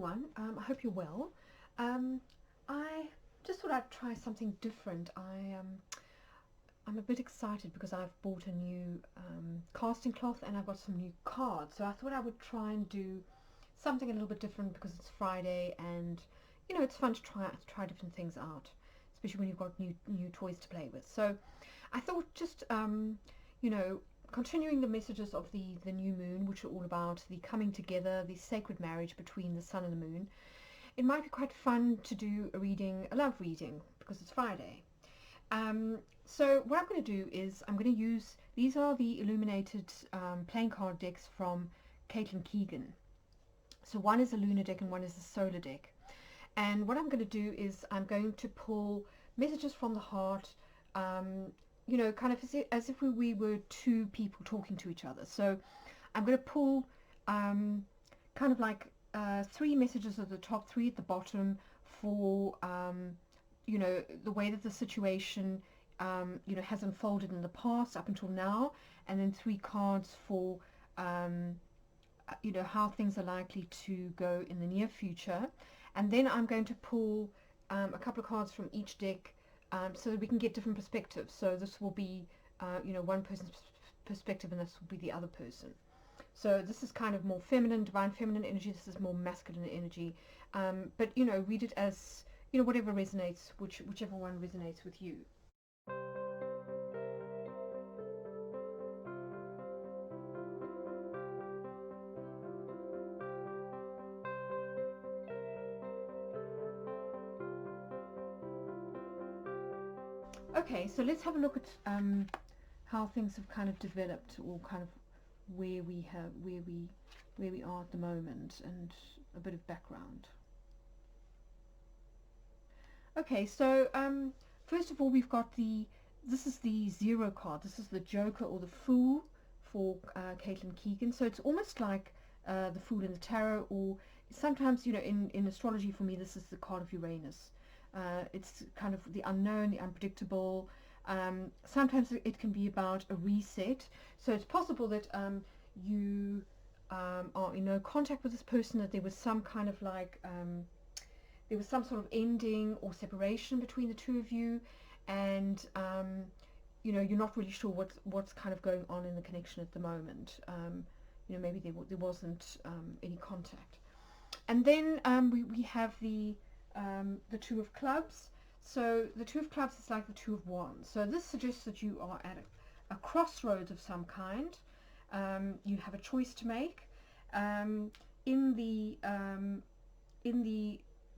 everyone. I hope you're well. I just thought I'd try something different. I'm a bit excited because I've bought a new casting cloth and I've got some new cards. So I thought I would try and do something a little bit different because it's Friday and it's fun to try different things out, especially when you've got new toys to play with. So I thought just continuing the messages of the new moon, which are all about the coming together, the sacred marriage between the sun and the moon. It might be quite fun to do a love reading, because it's Friday. So what I'm going to do is I'm going to use, these are the Illuminated playing card decks from Keegan. So one is a lunar deck and one is a solar deck. And what I'm going to do is I'm going to pull messages from the heart, kind of as if we were two people talking to each other. So I'm going to pull kind of like 3 messages at the top, 3 at the bottom for, the way that the situation, has unfolded in the past up until now, and then 3 cards for, how things are likely to go in the near future. And then I'm going to pull a couple of cards from each deck so that we can get different perspectives. So this will be, one person's perspective and this will be the other person. So this is kind of more feminine, divine feminine energy. This is more masculine energy. But, read it as, whatever resonates, whichever one resonates with you. Okay, so let's have a look at how things have kind of developed, or kind of where we are at the moment, and a bit of background. Okay, so first of all, we've got this is the 0 card. This is the Joker or the Fool for Keegan. So it's almost like the Fool in the tarot, or sometimes, in astrology, for me, this is the card of Uranus. It's kind of the unknown, the unpredictable. Sometimes it can be about a reset. So it's possible that you are in no contact with this person, that there was some kind of like there was some sort of ending or separation between the two of you, and you're not really sure what's kind of going on in the connection at the moment. Maybe there wasn't any contact. And then we have the 2 of Clubs. So the 2 of Clubs is like the 2 of Wands. So this suggests that you are at a crossroads of some kind. You have a choice to make. In the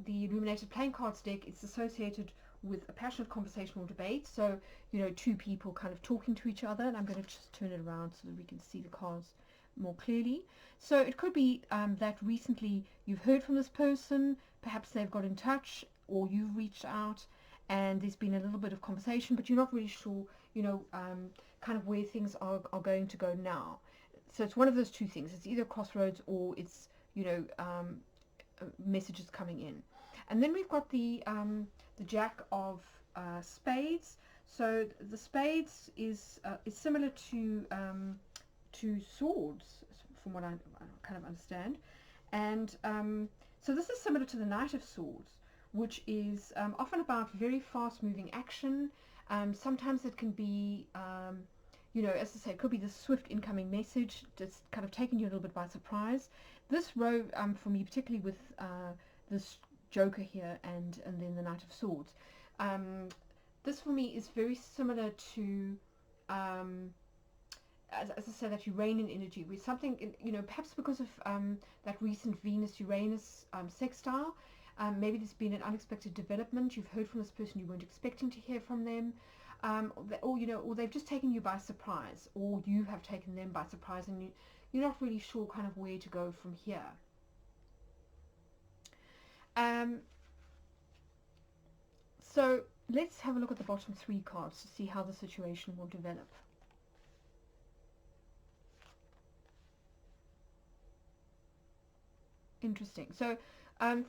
Illuminated playing cards deck, it's associated with a passionate conversational debate. So 2 people kind of talking to each other. And I'm going to just turn it around so that we can see the cards more clearly. So it could be that recently you've heard from this person, perhaps they've got in touch, or you've reached out and there's been a little bit of conversation, but you're not really sure, kind of where things are going to go now. So it's one of those 2 things. It's either crossroads, or it's, messages coming in. And then we've got the Jack of Spades. So the Spades is similar to Swords, from what I kind of understand. And so this is similar to the Knight of Swords, which is often about very fast moving action. Sometimes it can be, as I say, it could be the swift incoming message, just kind of taking you a little bit by surprise. This row, for me, particularly with this Joker here and then the Knight of Swords, this for me is very similar to as I said, that Uranian energy, with something, perhaps because of that recent Venus-Uranus sextile. Maybe there's been an unexpected development. You've heard from this person you weren't expecting to hear from them, or they've just taken you by surprise, or you have taken them by surprise, and you're not really sure kind of where to go from here. So let's have a look at the bottom 3 cards to see how the situation will develop. Interesting. So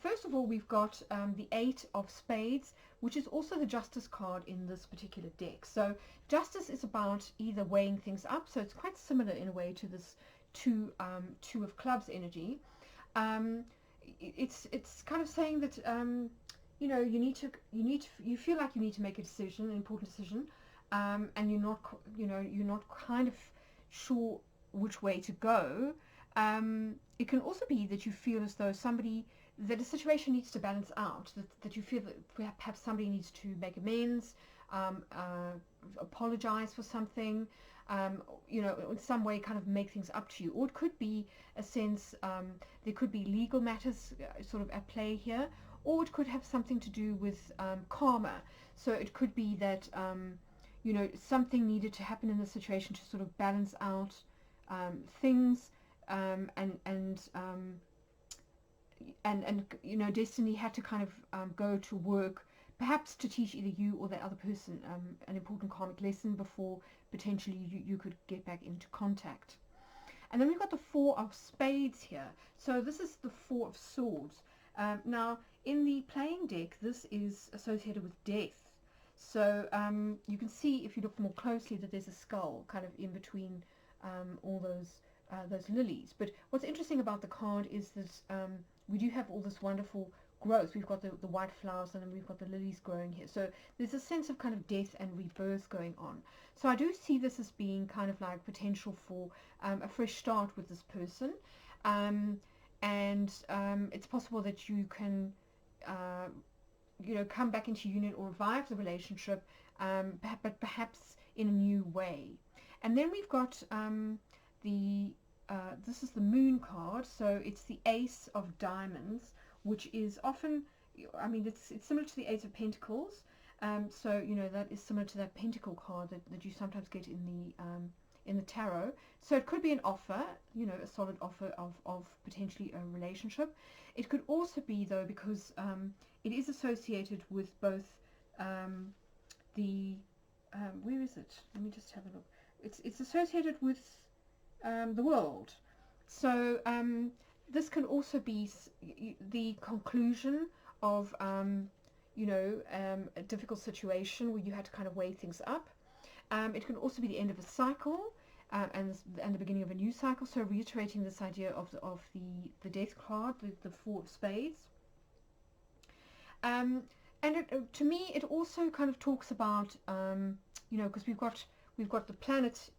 first of all, we've got the 8 of Spades, which is also the Justice card in this particular deck. So Justice is about either weighing things up, so it's quite similar in a way to this 2 of Clubs energy. it's kind of saying that you know, you feel like you need to make a decision, an important decision, and you're not, you know, you're not kind of sure which way to go. It can also be that you feel as though that a situation needs to balance out, that you feel that perhaps somebody needs to make amends, apologize for something, you know, in some way kind of make things up to you. Or it could be a sense, there could be legal matters sort of at play here, or it could have something to do with karma. So it could be that you know, something needed to happen in the situation to sort of balance out things, and you know, destiny had to kind of go to work, perhaps to teach either you or that other person an important karmic lesson before potentially you could get back into contact. And then we've got the Four of Spades here. So this is the Four of Swords. Now, in the playing deck, this is associated with death. So you can see, if you look more closely, that there's a skull kind of in between all those lilies. But what's interesting about the card is that we do have all this wonderful growth. We've got the white flowers, and then we've got the lilies growing here. So there's a sense of kind of death and rebirth going on. So I do see this as being kind of like potential for a fresh start with this person. And it's possible that you can you know, come back into union or revive the relationship, but perhaps in a new way. And then we've got this is the Moon card, so it's the Ace of Diamonds, which is often, I mean, it's similar to the Ace of Pentacles. So you know, that is similar to that Pentacle card that you sometimes get in the tarot. So it could be an offer, you know, a solid offer of potentially a relationship. It could also be, though, because it is associated with both the where is it? Let me just have a look. It's associated with the World. So this can also be the conclusion of you know, a difficult situation where you had to kind of weigh things up. It can also be the end of a cycle, and the beginning of a new cycle. So reiterating this idea of the Death card, the Four of Spades. And to me, it also kind of talks about you know, because we've got the planets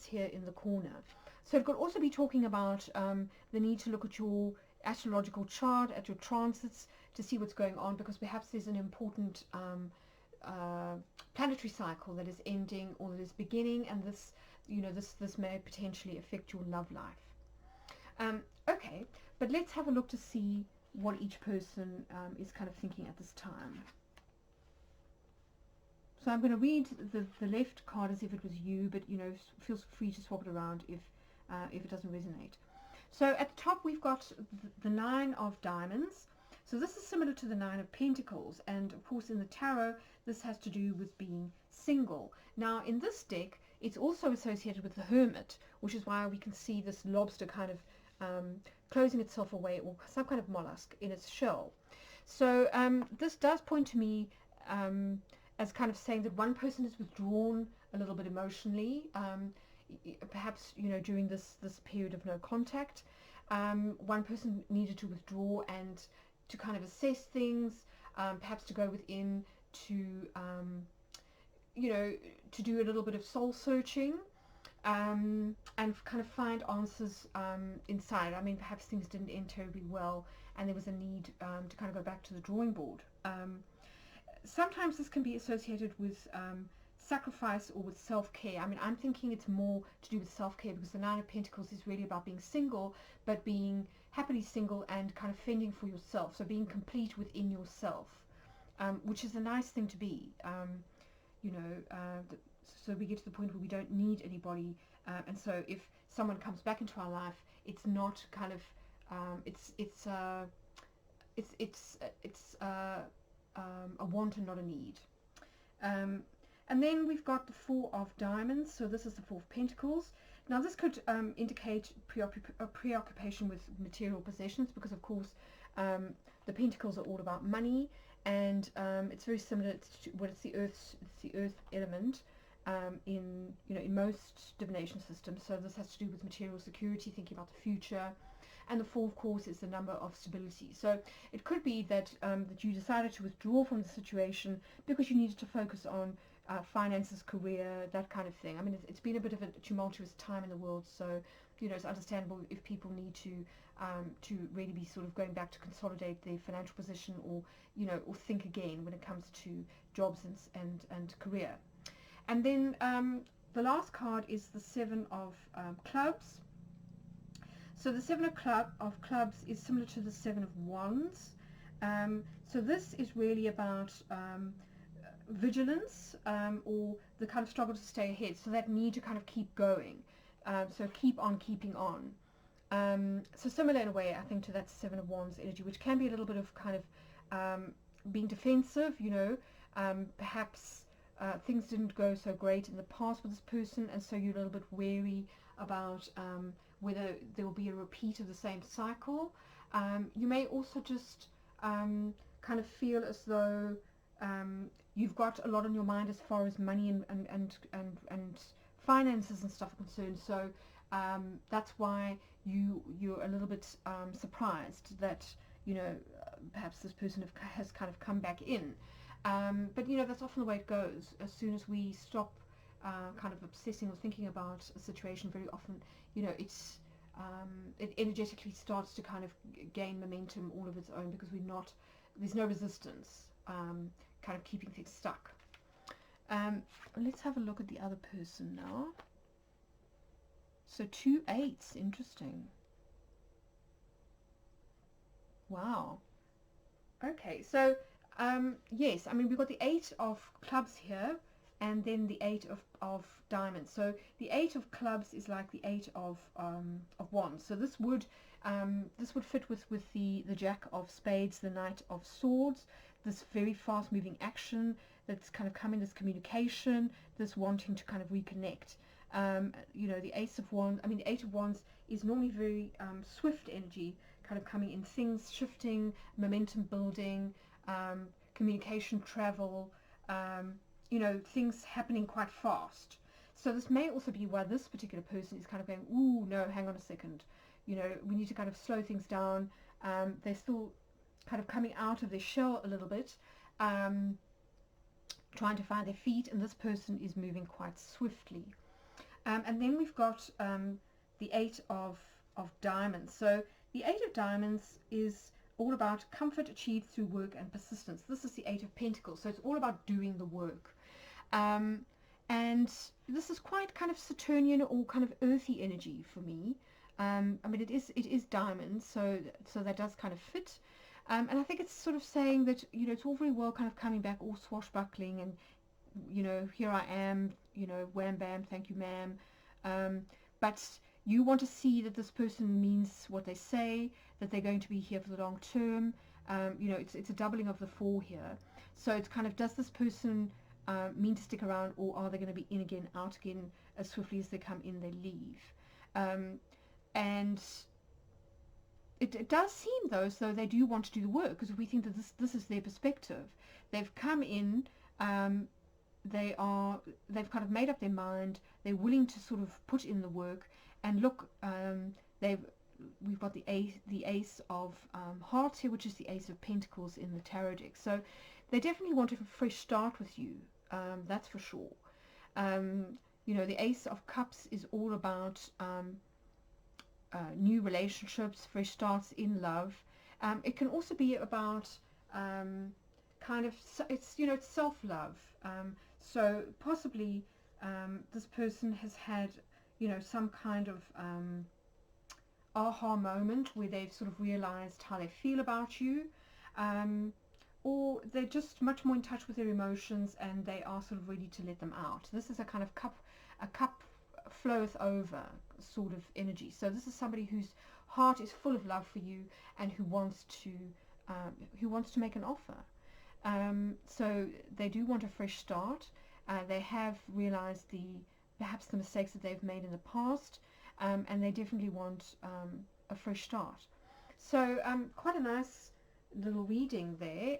here in the corner. So it could also be talking about the need to look at your astrological chart, at your transits, to see what's going on, because perhaps there's an important planetary cycle that is ending or that is beginning, and this, you know, this may potentially affect your love life. Okay, but let's have a look to see what each person is kind of thinking at this time. So I'm going to read the left card as if it was you, but you know, feel free to swap it around if it doesn't resonate. So at the top we've got the Nine of Diamonds. So this is similar to the Nine of Pentacles, and of course in the tarot this has to do with being single. Now in this deck it's also associated with the Hermit, which is why we can see this lobster kind of closing itself away, or some kind of mollusk in its shell. So this does point to me as kind of saying that one person is withdrawn a little bit emotionally, perhaps, you know, during this period of no contact. One person needed to withdraw and to kind of assess things, perhaps to go within to you know, to do a little bit of soul searching, and kind of find answers inside. I mean, perhaps things didn't end terribly well, and there was a need to kind of go back to the drawing board. Sometimes this can be associated with sacrifice or with self-care. I mean, I'm thinking it's more to do with self-care, because the Nine of Pentacles is really about being single, but being happily single and kind of fending for yourself, so being complete within yourself, which is a nice thing to be. You know, so we get to the point where we don't need anybody, and so if someone comes back into our life, it's not kind of it's a want and not a need. And then we've got the Four of Diamonds. So this is the Four of Pentacles. Now this could indicate preoccupation with material possessions, because of course the Pentacles are all about money, and it's very similar to what it's the earth element in, you know, in most divination systems. So this has to do with material security, thinking about the future. and the 4 of course is the number of stability. So it could be that that you decided to withdraw from the situation because you needed to focus on finances, career, that kind of thing. I mean, it's been a bit of a tumultuous time in the world, so you know it's understandable if people need to really be sort of going back to consolidate their financial position, or you know, or think again when it comes to jobs and career. And then the last card is the 7 of clubs. So the 7 of clubs is similar to the 7 of wands. So this is really about vigilance, or the kind of struggle to stay ahead, so that need to kind of keep going, so keep on keeping on. So similar in a way, I think, to that 7 of wands energy, which can be a little bit of kind of being defensive, you know, perhaps things didn't go so great in the past with this person, and so you're a little bit wary about whether there will be a repeat of the same cycle. You may also just kind of feel as though you've got a lot on your mind as far as money and finances and stuff are concerned. So that's why you're a little bit surprised that, you know, perhaps this person has kind of come back in. But you know, that's often the way it goes. As soon as we stop kind of obsessing or thinking about a situation, very often, you know, it energetically starts to kind of gain momentum all of its own, because there's no resistance kind of keeping things stuck. Let's have a look at the other person now. So 2 8s, interesting. Wow. Okay, so yes, I mean, we've got the 8 of clubs here, and then the 8 of diamonds. So the 8 of clubs is like the 8 of wands. So this would fit with the Jack of spades, the Knight of swords, this very fast moving action that's kind of coming, this communication, this wanting to kind of reconnect. You know, the Ace of Wands, I mean, the 8 of Wands is normally very swift energy, kind of coming in, things shifting, momentum building, communication, travel, you know, things happening quite fast. So this may also be why this particular person is kind of going, ooh, no, hang on a second. You know, we need to kind of slow things down. They're still kind of coming out of their shell a little bit, trying to find their feet, and this person is moving quite swiftly. And then we've got the 8 of diamonds. So the 8 of diamonds is all about comfort achieved through work and persistence. This is the 8 of pentacles, so it's all about doing the work. And this is quite kind of Saturnian or kind of earthy energy for me. I mean, it is diamonds, so that does kind of fit. And I think it's sort of saying that, you know, it's all very well kind of coming back all swashbuckling and, you know, here I am, you know, wham bam, thank you ma'am. But you want to see that this person means what they say, that they're going to be here for the long term. You know, it's a doubling of the 4 here. So it's kind of, does this person mean to stick around, or are they going to be in again, out again, as swiftly as they come in, they leave? And it does seem, though, as though they do want to do the work, because if we think that this is their perspective, they've come in, they've kind of made up their mind, they're willing to sort of put in the work, and look, we've got the ace of hearts here, which is the Ace of Pentacles in the tarot deck. So they definitely want a fresh start with you, that's for sure. You know, the Ace of Cups is all about new relationships, fresh starts in love. It can also be about kind of, it's, you know, it's self-love. So possibly this person has had, you know, some kind of aha moment where they've sort of realized how they feel about you, or they're just much more in touch with their emotions and they are sort of ready to let them out. This is a kind of cup floweth over sort of energy. So this is somebody whose heart is full of love for you and who wants to make an offer. So they do want a fresh start. They have realized perhaps the mistakes that they've made in the past, and they definitely want a fresh start. So quite a nice little reading there.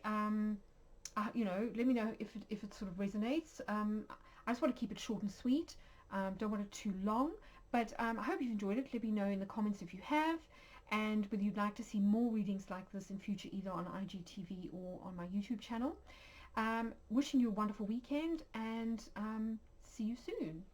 You know, let me know if it sort of resonates. I just want to keep it short and sweet. Don't want it too long, but I hope you've enjoyed it. Let me know in the comments if you have, and whether you'd like to see more readings like this in future, either on IGTV or on my YouTube channel. Wishing you a wonderful weekend, and see you soon.